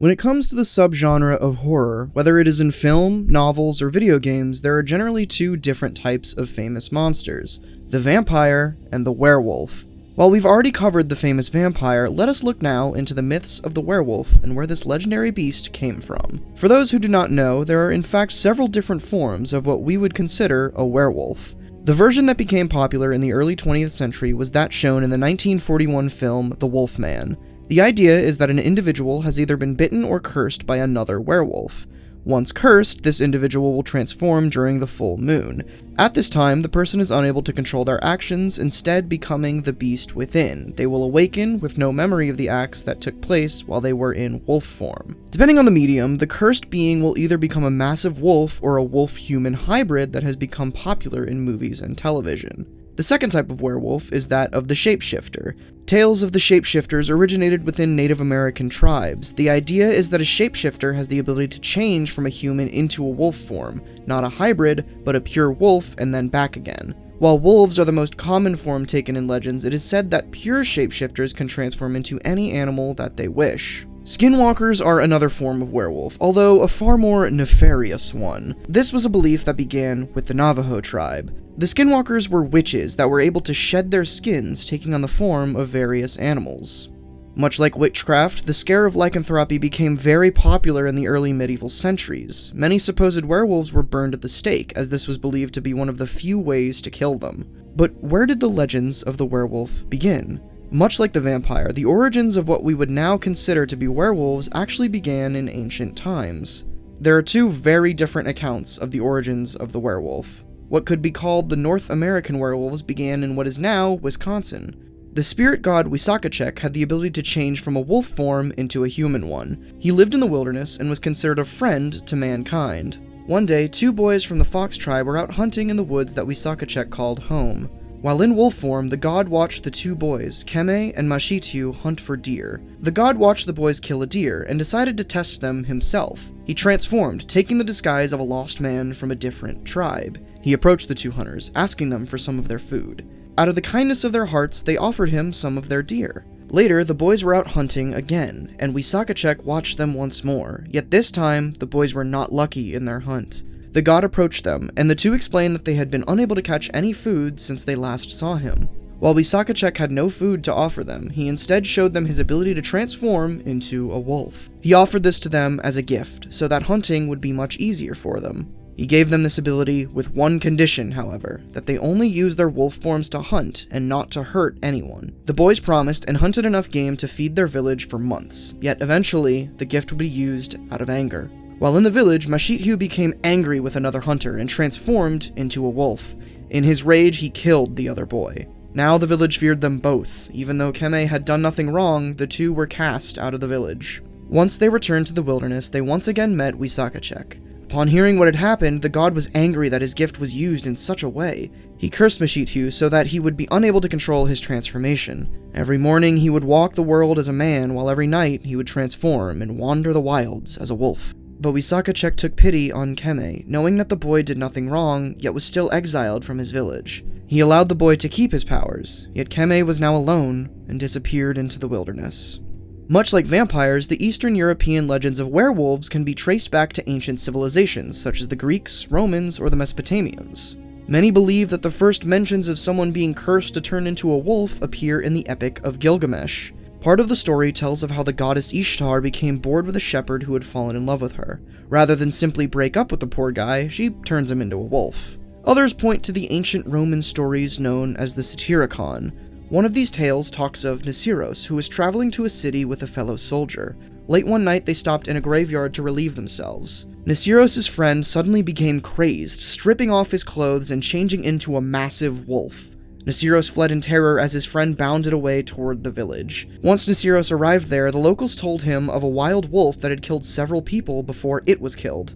When it comes to the subgenre of horror, whether it is in film, novels, or video games, there are generally two different types of famous monsters: the vampire and the werewolf. While we've already covered the famous vampire, let us look now into the myths of the werewolf and where this legendary beast came from. For those who do not know, there are in fact several different forms of what we would consider a werewolf. The version that became popular in the early 20th century was that shown in the 1941 film The Wolfman. The idea is that an individual has either been bitten or cursed by another werewolf. Once cursed, this individual will transform during the full moon. At this time, the person is unable to control their actions, instead becoming the beast within. They will awaken with no memory of the acts that took place while they were in wolf form. Depending on the medium, the cursed being will either become a massive wolf or a wolf-human hybrid that has become popular in movies and television. The second type of werewolf is that of the shapeshifter. Tales of the shapeshifters originated within Native American tribes. The idea is that a shapeshifter has the ability to change from a human into a wolf form, not a hybrid, but a pure wolf and then back again. While wolves are the most common form taken in legends, it is said that pure shapeshifters can transform into any animal that they wish. Skinwalkers are another form of werewolf, although a far more nefarious one. This was a belief that began with the Navajo tribe. The Skinwalkers were witches that were able to shed their skins, taking on the form of various animals. Much like witchcraft, the scare of lycanthropy became very popular in the early medieval centuries. Many supposed werewolves were burned at the stake, as this was believed to be one of the few ways to kill them. But where did the legends of the werewolf begin? Much like the vampire, the origins of what we would now consider to be werewolves actually began in ancient times. There are two very different accounts of the origins of the werewolf. What could be called the North American werewolves began in what is now Wisconsin. The spirit god Wisakachek had the ability to change from a wolf form into a human one. He lived in the wilderness and was considered a friend to mankind. One day, two boys from the Fox tribe were out hunting in the woods that Wisakachek called home. While in wolf form, the god watched the two boys, Keme and Mashityu, hunt for deer. The god watched the boys kill a deer and decided to test them himself. He transformed, taking the disguise of a lost man from a different tribe. He approached the two hunters, asking them for some of their food. Out of the kindness of their hearts, they offered him some of their deer. Later, the boys were out hunting again, and Wisakachek watched them once more, yet this time, the boys were not lucky in their hunt. The god approached them, and the two explained that they had been unable to catch any food since they last saw him. While Wisakachek had no food to offer them, he instead showed them his ability to transform into a wolf. He offered this to them as a gift, so that hunting would be much easier for them. He gave them this ability with one condition, however, that they only use their wolf forms to hunt and not to hurt anyone. The boys promised and hunted enough game to feed their village for months, yet eventually, the gift would be used out of anger. While in the village, Mashityu became angry with another hunter and transformed into a wolf. In his rage, he killed the other boy. Now the village feared them both. Even though Keme had done nothing wrong, the two were cast out of the village. Once they returned to the wilderness, they once again met Wisakachek. Upon hearing what had happened, the god was angry that his gift was used in such a way. He cursed Mashityu so that he would be unable to control his transformation. Every morning he would walk the world as a man, while every night he would transform and wander the wilds as a wolf. But Wisakachek took pity on Keme, knowing that the boy did nothing wrong, yet was still exiled from his village. He allowed the boy to keep his powers, yet Keme was now alone and disappeared into the wilderness. Much like vampires, the Eastern European legends of werewolves can be traced back to ancient civilizations, such as the Greeks, Romans, or the Mesopotamians. Many believe that the first mentions of someone being cursed to turn into a wolf appear in the Epic of Gilgamesh. Part of the story tells of how the goddess Ishtar became bored with a shepherd who had fallen in love with her. Rather than simply break up with the poor guy, she turns him into a wolf. Others point to the ancient Roman stories known as the Satyricon. One of these tales talks of Nisiros, who was traveling to a city with a fellow soldier. Late one night, they stopped in a graveyard to relieve themselves. Nisiros' friend suddenly became crazed, stripping off his clothes and changing into a massive wolf. Nisiros fled in terror as his friend bounded away toward the village. Once Nisiros arrived there, the locals told him of a wild wolf that had killed several people before it was killed.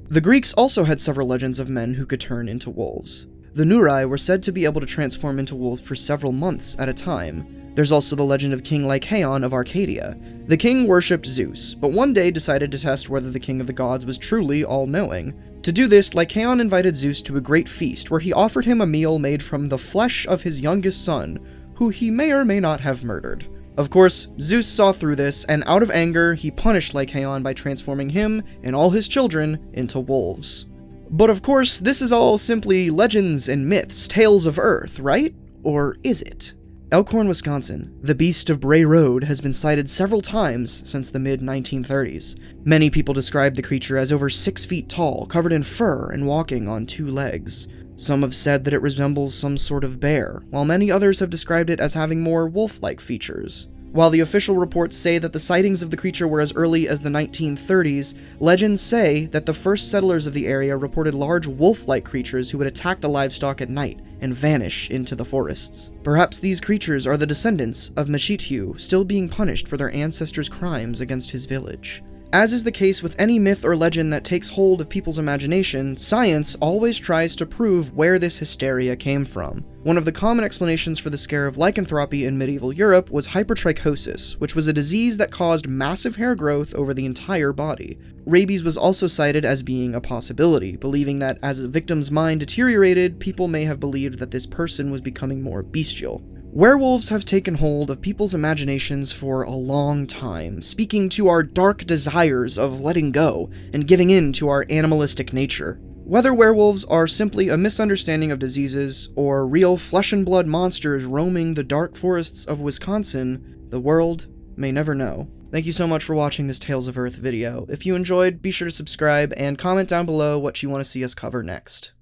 The Greeks also had several legends of men who could turn into wolves. The Nurai were said to be able to transform into wolves for several months at a time. There's also the legend of King Lycaon of Arcadia. The king worshipped Zeus, but one day decided to test whether the king of the gods was truly all-knowing. To do this, Lycaon invited Zeus to a great feast where he offered him a meal made from the flesh of his youngest son, who he may or may not have murdered. Of course, Zeus saw through this, and out of anger, he punished Lycaon by transforming him and all his children into wolves. But of course, this is all simply legends and myths, tales of Earth, right? Or is it? Elkhorn, Wisconsin, the beast of Bray Road has been sighted several times since the mid-1930s. Many people describe the creature as over 6 feet tall, covered in fur and walking on 2 legs. Some have said that it resembles some sort of bear, while many others have described it as having more wolf-like features. While the official reports say that the sightings of the creature were as early as the 1930s, legends say that the first settlers of the area reported large wolf-like creatures who would attack the livestock at night and vanish into the forests. Perhaps these creatures are the descendants of Meshithu, still being punished for their ancestors' crimes against his village. As is the case with any myth or legend that takes hold of people's imagination, science always tries to prove where this hysteria came from. One of the common explanations for the scare of lycanthropy in medieval Europe was hypertrichosis, which was a disease that caused massive hair growth over the entire body. Rabies was also cited as being a possibility, believing that as a victim's mind deteriorated, people may have believed that this person was becoming more bestial. Werewolves have taken hold of people's imaginations for a long time, speaking to our dark desires of letting go and giving in to our animalistic nature. Whether werewolves are simply a misunderstanding of diseases or real flesh and blood monsters roaming the dark forests of Wisconsin, the world may never know. Thank you so much for watching this Tales of Earth video. If you enjoyed, be sure to subscribe and comment down below what you want to see us cover next.